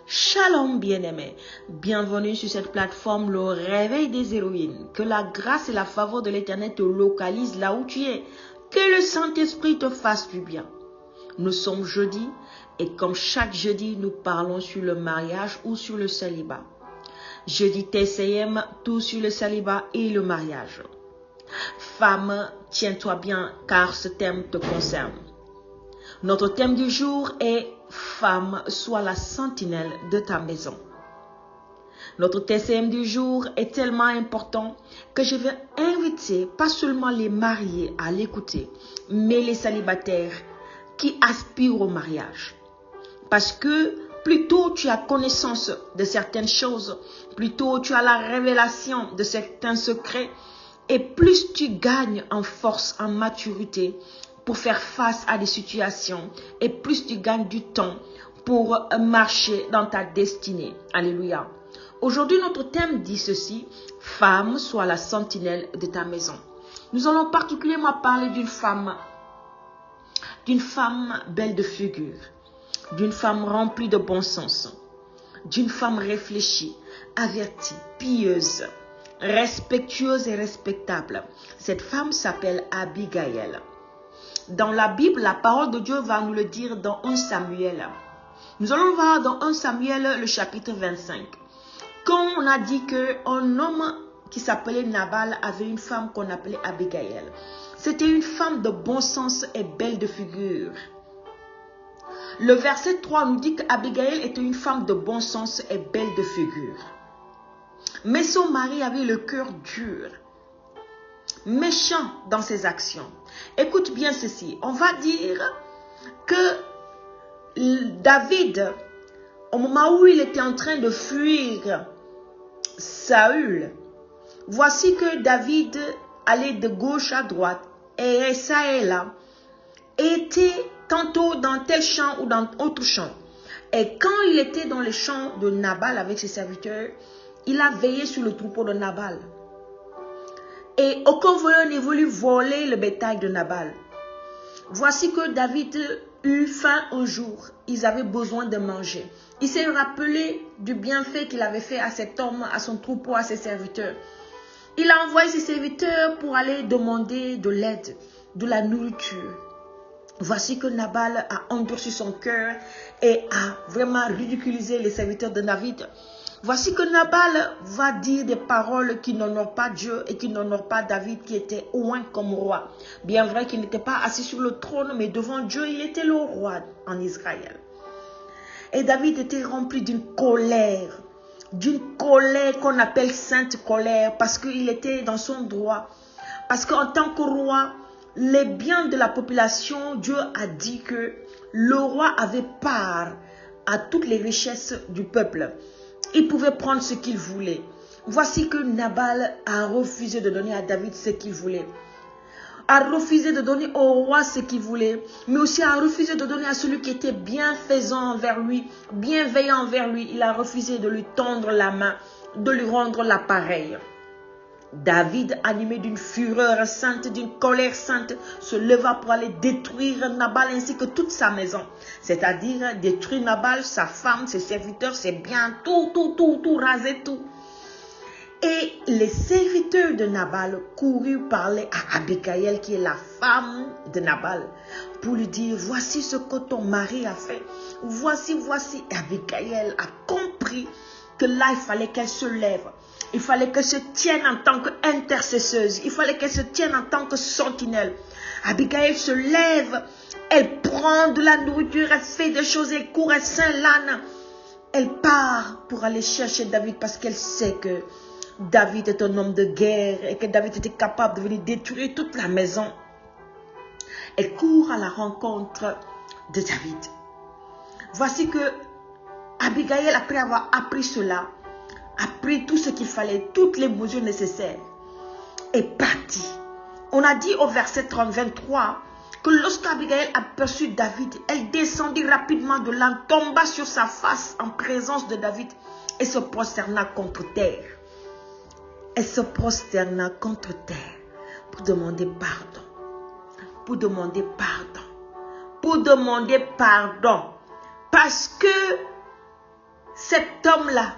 Shalom bien-aimés, bienvenue sur cette plateforme Le Réveil des Héroïnes. Que la grâce et la faveur de l'Éternel te localisent là où tu es. Que le Saint-Esprit te fasse du bien. Nous sommes jeudi et comme chaque jeudi, nous parlons sur le mariage ou sur le célibat. Jeudi TCM, tout sur le célibat et le mariage. Femme, tiens-toi bien car ce thème te concerne. Notre thème du jour est « Femme, sois la sentinelle de ta maison ». Notre TCM du jour est tellement important que je vais inviter pas seulement les mariés à l'écouter, mais les célibataires qui aspirent au mariage. Parce que plus tôt tu as connaissance de certaines choses, plus tôt tu as la révélation de certains secrets, et plus tu gagnes en force, en maturité, pour faire face à des situations et plus tu gagnes du temps pour marcher dans ta destinée. Alléluia. Aujourd'hui, notre thème dit ceci, femme, sois la sentinelle de ta maison. Nous allons particulièrement parler d'une femme belle de figure, d'une femme remplie de bon sens, d'une femme réfléchie, avertie, pieuse, respectueuse et respectable. Cette femme s'appelle Abigail. Dans la Bible, la parole de Dieu va nous le dire dans 1 Samuel. Nous allons voir dans 1 Samuel le chapitre 25. Quand on a dit qu'un homme qui s'appelait Nabal avait une femme qu'on appelait Abigail. C'était une femme de bon sens et belle de figure. Le verset 3 nous dit qu'Abigail était une femme de bon sens et belle de figure. Mais son mari avait le cœur dur, méchant dans ses actions. Écoute bien ceci, on va dire que David, au moment où il était en train de fuir Saül, voici que David allait de gauche à droite et ça et là, était tantôt dans tel champ ou dans autre champ. Et quand il était dans les champs de Nabal avec ses serviteurs, il a veillé sur le troupeau de Nabal. Et aucun voleur n'est venu voler le bétail de Nabal. Voici que David eut faim un jour. Ils avaient besoin de manger. Il s'est rappelé du bienfait qu'il avait fait à cet homme, à son troupeau, à ses serviteurs. Il a envoyé ses serviteurs pour aller demander de l'aide, de la nourriture. Voici que Nabal a endurci son cœur et a vraiment ridiculisé les serviteurs de David. Voici que Nabal va dire des paroles qui n'honorent pas Dieu et qui n'honorent pas David qui était oint comme roi. Bien vrai qu'il n'était pas assis sur le trône, mais devant Dieu, il était le roi en Israël. Et David était rempli d'une colère qu'on appelle sainte colère, parce qu'il était dans son droit. Parce qu'en tant que roi, les biens de la population, Dieu a dit que le roi avait part à toutes les richesses du peuple. Il pouvait prendre ce qu'il voulait. Voici que Nabal a refusé de donner à David ce qu'il voulait. A refusé de donner au roi ce qu'il voulait. Mais aussi a refusé de donner à celui qui était bienfaisant envers lui, bienveillant envers lui. Il a refusé de lui tendre la main, de lui rendre l'appareil. David, animé d'une fureur sainte, d'une colère sainte, se leva pour aller détruire Nabal ainsi que toute sa maison. C'est-à-dire détruire Nabal, sa femme, ses serviteurs, ses biens, tout, raser tout. Et les serviteurs de Nabal coururent parler à Abigail, qui est la femme de Nabal, pour lui dire, voici ce que ton mari a fait. Voici, Abigail a compris que là, il fallait qu'elle se lève. Il fallait qu'elle se tienne en tant qu'intercesseuse. Il fallait qu'elle se tienne en tant que sentinelle. Abigail se lève. Elle prend de la nourriture. Elle fait des choses. Elle court. Elle s'enlane. Elle part pour aller chercher David parce qu'elle sait que David est un homme de guerre et que David était capable de venir détruire toute la maison. Elle court à la rencontre de David. Voici que Abigail, après avoir appris cela, a pris tout ce qu'il fallait, toutes les mesures nécessaires, est partie. On a dit au verset 23 que lorsqu'Abigail aperçut David, elle descendit rapidement de l'âne, tomba sur sa face en présence de David et se prosterna contre terre. Elle se prosterna contre terre pour demander pardon. Pour demander pardon. Pour demander pardon. Parce que cet homme-là,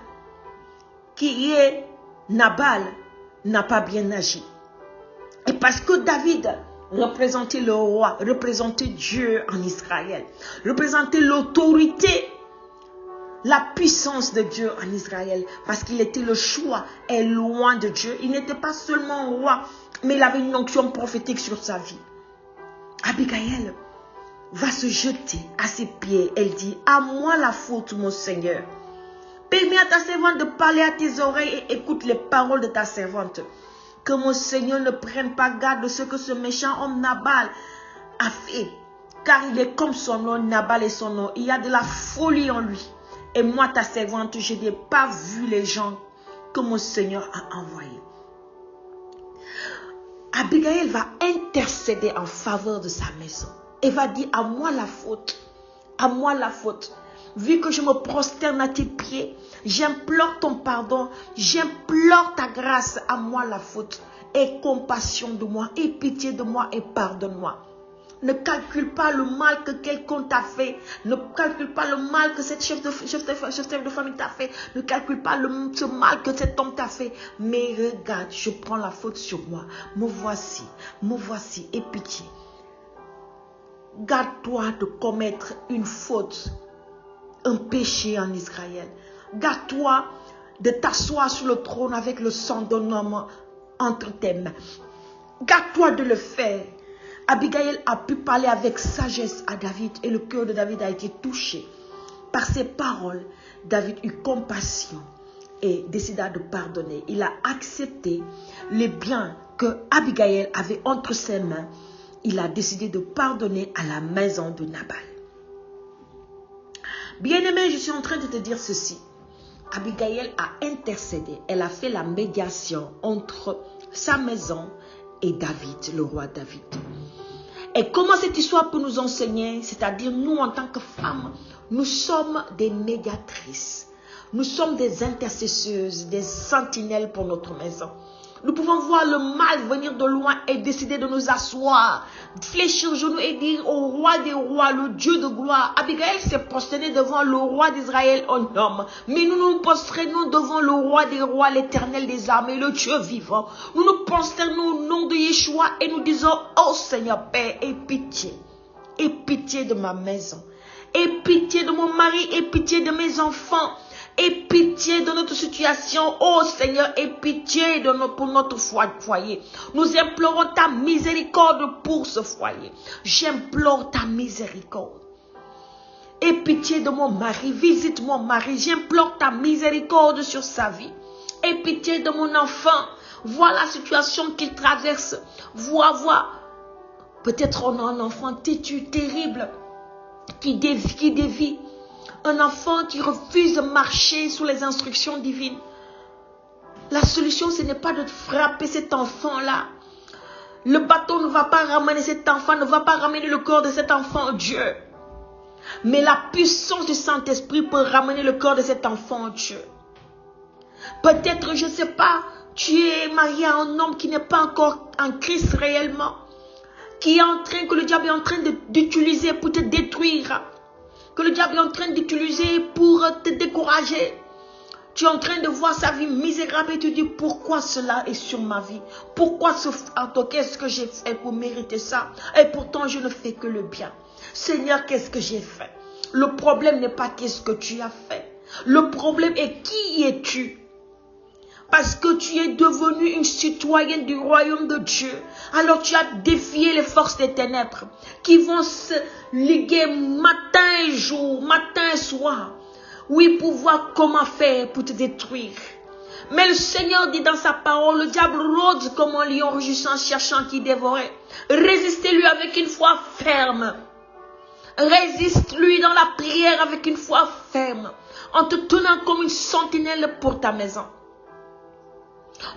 qui est Nabal, n'a pas bien agi. Et parce que David représentait le roi, représentait Dieu en Israël, représentait l'autorité, la puissance de Dieu en Israël, parce qu'il était le choix et loin de Dieu. Il n'était pas seulement roi, mais il avait une onction prophétique sur sa vie. Abigail va se jeter à ses pieds. Elle dit, à moi la faute, mon Seigneur. Permets à ta servante de parler à tes oreilles et écoute les paroles de ta servante. Que mon Seigneur ne prenne pas garde de ce que ce méchant homme Nabal a fait. Car il est comme son nom, Nabal est son nom. Il y a de la folie en lui. Et moi, ta servante, je n'ai pas vu les gens que mon Seigneur a envoyés. Abigail va intercéder en faveur de sa maison. Elle va dire, à moi la faute. À moi la faute. Vu que je me prosterne à tes pieds, j'implore ton pardon, j'implore ta grâce, à moi la faute. Aie compassion de moi, aie pitié de moi et pardonne-moi. Ne calcule pas le mal que quelqu'un t'a fait. Ne calcule pas le mal que cette chef de famille t'a fait. Ne calcule pas ce mal que cet homme t'a fait. Mais regarde, je prends la faute sur moi. Me voici, aie pitié. Garde-toi de commettre une faute, un péché en Israël. Garde-toi de t'asseoir sur le trône avec le sang d'un homme entre tes mains. Garde-toi de le faire. Abigail a pu parler avec sagesse à David et le cœur de David a été touché. Par ses paroles, David eut compassion et décida de pardonner. Il a accepté les biens que Abigail avait entre ses mains. Il a décidé de pardonner à la maison de Nabal. Bien-aimé, je suis en train de te dire ceci. Abigail a intercédé. Elle a fait la médiation entre sa maison et David, le roi David. Et comment cette histoire peut nous enseigner? C'est-à-dire, nous, en tant que femmes, nous sommes des médiatrices. Nous sommes des intercesseuses, des sentinelles pour notre maison. Nous pouvons voir le mal venir de loin et décider de nous asseoir, fléchir le genou et dire au roi des rois, le Dieu de gloire. Abigail s'est prosternée devant le roi d'Israël en homme. Mais nous nous prosternons devant le roi des rois, l'éternel des armées, le Dieu vivant. Nous nous prosternons au nom de Yeshua et nous disons, oh Seigneur Père, aie pitié. Aie pitié de ma maison. Aie pitié de mon mari, aie pitié de mes enfants. Aie pitié de notre situation. Oh Seigneur, aie pitié pour notre foyer. Nous implorons ta miséricorde pour ce foyer. J'implore ta miséricorde. Aie pitié de mon mari. Visite mon mari. J'implore ta miséricorde sur sa vie. Aie pitié de mon enfant. Vois la situation qu'il traverse. Vois. Peut-être on a un enfant têtu, terrible, qui dévie. Un enfant qui refuse de marcher sous les instructions divines. La solution, ce n'est pas de frapper cet enfant-là. Le bâton ne va pas ramener cet enfant, ne va pas ramener le corps de cet enfant, Dieu. Mais la puissance du Saint-Esprit peut ramener le corps de cet enfant, Dieu. Peut-être, je ne sais pas, tu es marié à un homme qui n'est pas encore en Christ réellement. Que le diable est en train d'utiliser pour te détruire. Que le diable est en train d'utiliser pour te décourager. Tu es en train de voir sa vie misérable et tu dis pourquoi cela est sur ma vie. Pourquoi ce fardeau? Qu'est-ce que j'ai fait pour mériter ça? Et pourtant je ne fais que le bien. Seigneur, qu'est-ce que j'ai fait? Le problème n'est pas qu'est-ce que tu as fait. Le problème est qui es-tu? Parce que tu es devenue une citoyenne du royaume de Dieu. Alors tu as défié les forces des ténèbres qui vont se liguer matin et jour, matin et soir. Oui, pour voir comment faire pour te détruire. Mais le Seigneur dit dans sa parole, le diable rôde comme un lion rugissant, cherchant qui dévorait. Résistez-lui avec une foi ferme. Résiste-lui dans la prière avec une foi ferme. En te tenant comme une sentinelle pour ta maison.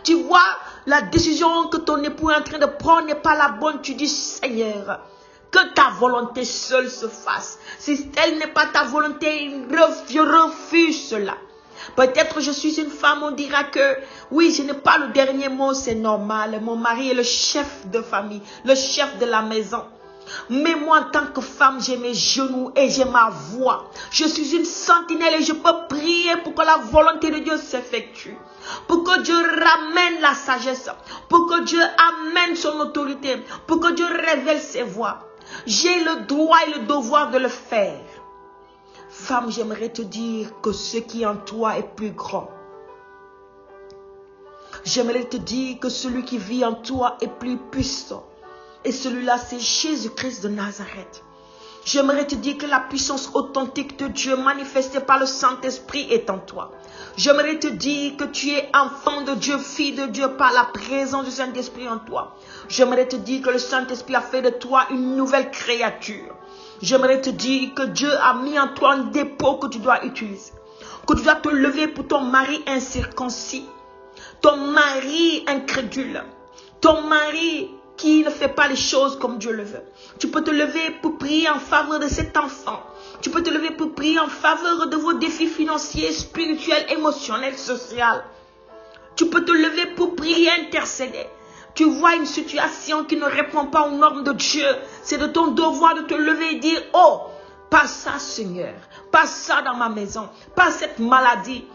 Tu vois, la décision que ton époux est en train de prendre n'est pas la bonne. Tu dis, Seigneur, que ta volonté seule se fasse. Si telle n'est pas ta volonté, je refuse cela. Peut-être je suis une femme, on dira que, oui, je n'ai pas le dernier mot, c'est normal. Mon mari est le chef de famille, le chef de la maison. Mais moi, en tant que femme, j'ai mes genoux et j'ai ma voix. Je suis une sentinelle et je peux prier pour que la volonté de Dieu s'effectue. Pour que Dieu ramène la sagesse. Pour que Dieu amène son autorité. Pour que Dieu révèle ses voies. J'ai le droit et le devoir de le faire. Femme, j'aimerais te dire que ce qui est en toi est plus grand. J'aimerais te dire que celui qui vit en toi est plus puissant. Et celui-là, c'est Jésus-Christ de Nazareth. J'aimerais te dire que la puissance authentique de Dieu manifestée par le Saint-Esprit est en toi. J'aimerais te dire que tu es enfant de Dieu, fille de Dieu par la présence du Saint-Esprit en toi. J'aimerais te dire que le Saint-Esprit a fait de toi une nouvelle créature. J'aimerais te dire que Dieu a mis en toi un dépôt que tu dois utiliser. Que tu dois te lever pour ton mari incirconcis. Ton mari incrédule. Ton mari qui ne fait pas les choses comme Dieu le veut. Tu peux te lever pour prier en faveur de cet enfant. Tu peux te lever pour prier en faveur de vos défis financiers, spirituels, émotionnels, sociaux. Tu peux te lever pour prier, intercéder. Tu vois une situation qui ne répond pas aux normes de Dieu. C'est de ton devoir de te lever et dire, oh, pas ça Seigneur, pas ça dans ma maison, pas cette maladie,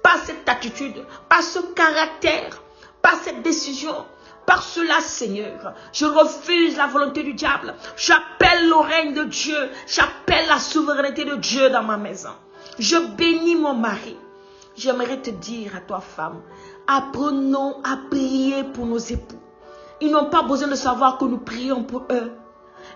pas cette attitude, pas ce caractère, pas cette décision. Par cela, Seigneur, je refuse la volonté du diable. J'appelle le règne de Dieu. J'appelle la souveraineté de Dieu dans ma maison. Je bénis mon mari. J'aimerais te dire à toi, femme, apprenons à prier pour nos époux. Ils n'ont pas besoin de savoir que nous prions pour eux.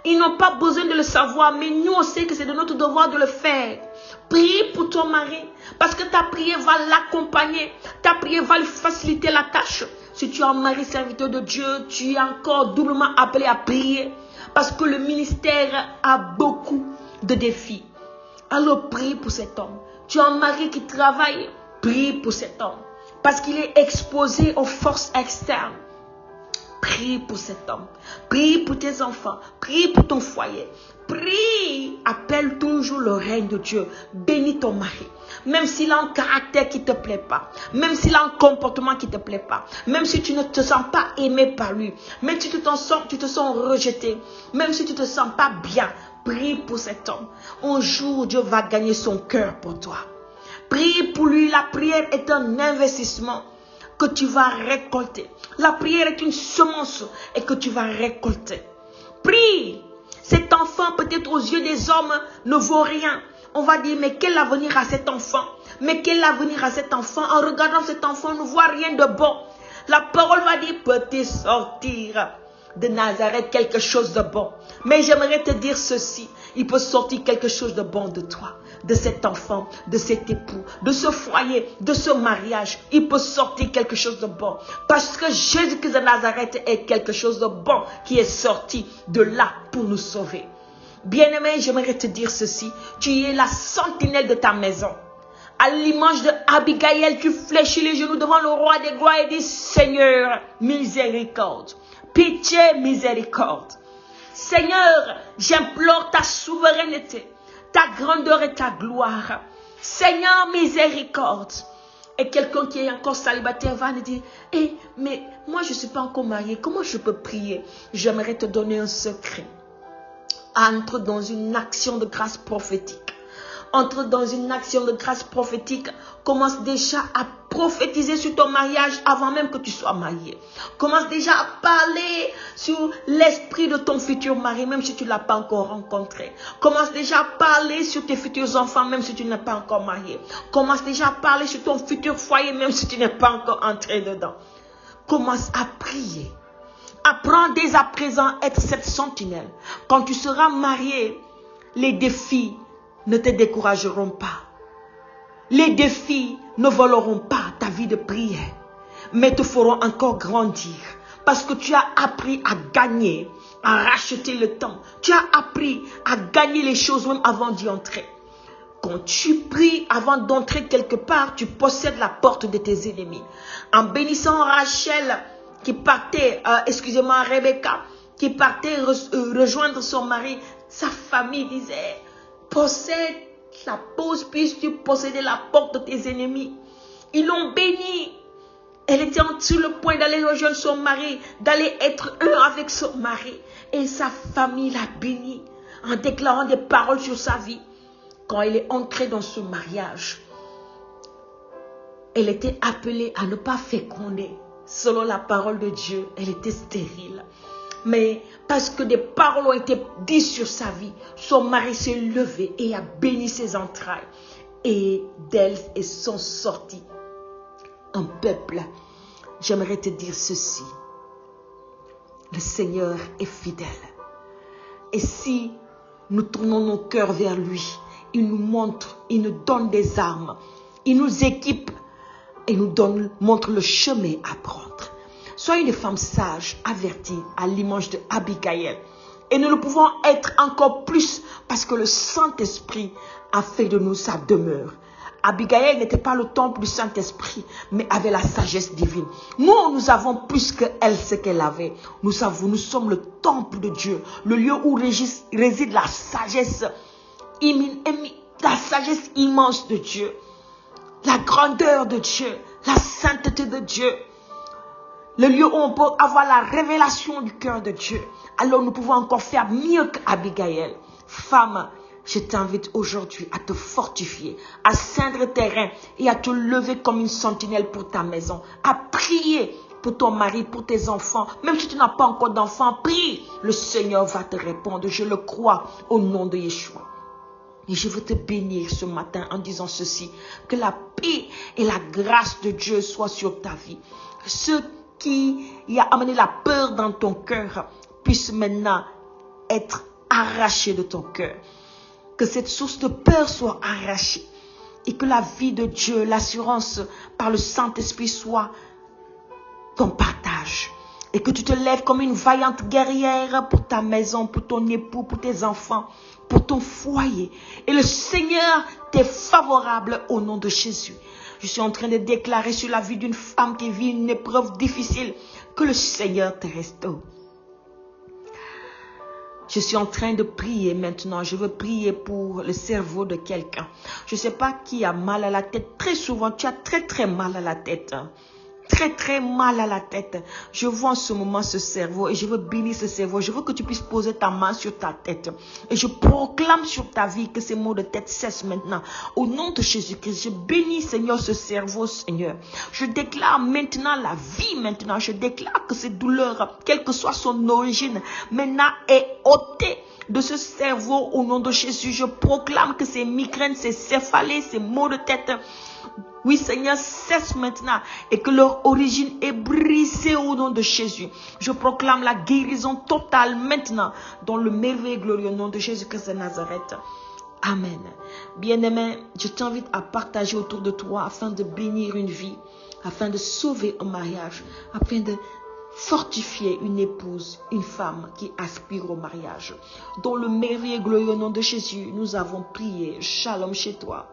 Ils n'ont pas besoin de le savoir, mais nous, on sait que c'est de notre devoir de le faire. Prie pour ton mari, parce que ta prière va l'accompagner. Ta prière va lui faciliter la tâche. Si tu es un mari serviteur de Dieu, tu es encore doublement appelé à prier. Parce que le ministère a beaucoup de défis. Alors prie pour cet homme. Tu as un mari qui travaille, prie pour cet homme. Parce qu'il est exposé aux forces externes. Prie pour cet homme. Prie pour tes enfants. Prie pour ton foyer. Prie. Appelle toujours le règne de Dieu. Bénis ton mari. Même s'il a un caractère qui ne te plaît pas. Même s'il a un comportement qui ne te plaît pas. Même si tu ne te sens pas aimé par lui. Même si tu te sens rejeté. Même si tu ne te sens pas bien. Prie pour cet homme. Un jour, Dieu va gagner son cœur pour toi. Prie pour lui. La prière est un investissement que tu vas récolter. La prière est une semence et que tu vas récolter. Prie. Cet enfant, peut-être aux yeux des hommes, ne vaut rien. On va dire, mais quel avenir a cet enfant? Mais quel avenir a cet enfant? En regardant cet enfant, on ne voit rien de bon. La parole va dire, peut-il sortir de Nazareth quelque chose de bon? Mais j'aimerais te dire ceci. Il peut sortir quelque chose de bon de toi, de cet enfant, de cet époux, de ce foyer, de ce mariage. Il peut sortir quelque chose de bon. Parce que Jésus-Christ de Nazareth est quelque chose de bon qui est sorti de là pour nous sauver. Bien-aimé, j'aimerais te dire ceci. Tu es la sentinelle de ta maison. À l'image de Abigail, tu fléchis les genoux devant le roi des gloires et dis, Seigneur, miséricorde. Pitié, miséricorde. Seigneur, j'implore ta souveraineté, ta grandeur et ta gloire. Seigneur, miséricorde. Et quelqu'un qui est encore célibataire va nous dire, mais moi je ne suis pas encore marié, comment je peux prier? J'aimerais te donner un secret. Entre dans une action de grâce prophétique. Entre dans une action de grâce prophétique. Commence déjà à prophétiser sur ton mariage avant même que tu sois marié. Commence déjà à parler sur l'esprit de ton futur mari, même si tu ne l'as pas encore rencontré. Commence déjà à parler sur tes futurs enfants, même si tu n'es pas encore marié. Commence déjà à parler sur ton futur foyer, même si tu n'es pas encore entré dedans. Commence à prier. Apprends dès à présent à être cette sentinelle. Quand tu seras marié, les défis ne te décourageront pas. Les défis ne voleront pas ta vie de prière, mais te feront encore grandir. Parce que tu as appris à gagner, à racheter le temps. Tu as appris à gagner les choses même avant d'y entrer. Quand tu pries avant d'entrer quelque part, tu possèdes la porte de tes ennemis. En bénissant Rachel, qui partait, Rebecca, qui partait rejoindre son mari, sa famille disait, possède la pose, puisses-tu posséder la porte de tes ennemis. Ils l'ont béni. Elle était sur le point d'aller rejoindre son mari, d'aller être un avec son mari. Et sa famille l'a bénie en déclarant des paroles sur sa vie. Quand elle est entrée dans ce mariage, elle était appelée à ne pas féconder. Selon la parole de Dieu, elle était stérile. Mais parce que des paroles ont été dites sur sa vie, son mari s'est levé et a béni ses entrailles. Et d'elle sont sortis un peuple. J'aimerais te dire ceci. Le Seigneur est fidèle. Et si nous tournons nos cœurs vers lui, il nous montre, il nous donne des armes, il nous équipe et nous montre le chemin à prendre. Soyez des femmes sages, averties, à l'image de Abigail. Et nous le pouvons être encore plus parce que le Saint-Esprit a fait de nous sa demeure. Abigail n'était pas le temple du Saint-Esprit, mais avait la sagesse divine. Nous avons plus qu'elle ce qu'elle avait. Nous sommes le temple de Dieu, le lieu où réside la sagesse immense de Dieu, la grandeur de Dieu, la sainteté de Dieu. Le lieu où on peut avoir la révélation du cœur de Dieu. Alors nous pouvons encore faire mieux qu'Abigail. Femme, je t'invite aujourd'hui à te fortifier, à ceindre tes reins et à te lever comme une sentinelle pour ta maison, à prier pour ton mari, pour tes enfants. Même si tu n'as pas encore d'enfants, prie. Le Seigneur va te répondre. Je le crois au nom de Yeshua. Et je veux te bénir ce matin en disant ceci. Que la paix et la grâce de Dieu soient sur ta vie. Ce qui a amené la peur dans ton cœur puisse maintenant être arraché de ton cœur. Que cette source de peur soit arrachée. Et que la vie de Dieu, l'assurance par le Saint-Esprit soit ton partage. Et que tu te lèves comme une vaillante guerrière pour ta maison, pour ton époux, pour tes enfants, pour ton foyer. Et le Seigneur t'est favorable au nom de Jésus. Je suis en train de déclarer sur la vie d'une femme qui vit une épreuve difficile que le Seigneur te restaure. Je suis en train de prier maintenant. Je veux prier pour le cerveau de quelqu'un. Je ne sais pas qui a mal à la tête. Très souvent, tu as très mal à la tête. Très mal à la tête. Je vois en ce moment ce cerveau et je veux bénir ce cerveau. Je veux que tu puisses poser ta main sur ta tête. Et je proclame sur ta vie que ces maux de tête cessent maintenant. Au nom de Jésus-Christ, je bénis, Seigneur, ce cerveau, Seigneur. Je déclare maintenant la vie, maintenant. Je déclare que ces douleurs, quelle que soit son origine, maintenant est ôtée de ce cerveau au nom de Jésus. Je proclame que ces migraines, ces céphalées, ces maux de tête, oui, Seigneur, cesse maintenant et que leur origine est brisée au nom de Jésus. Je proclame la guérison totale maintenant dans le merveilleux et glorieux nom de Jésus-Christ de Nazareth. Amen. Bien-aimé, je t'invite à partager autour de toi afin de bénir une vie, afin de sauver un mariage, afin de fortifier une épouse, une femme qui aspire au mariage. Dans le merveilleux et glorieux nom de Jésus, nous avons prié. Shalom chez toi.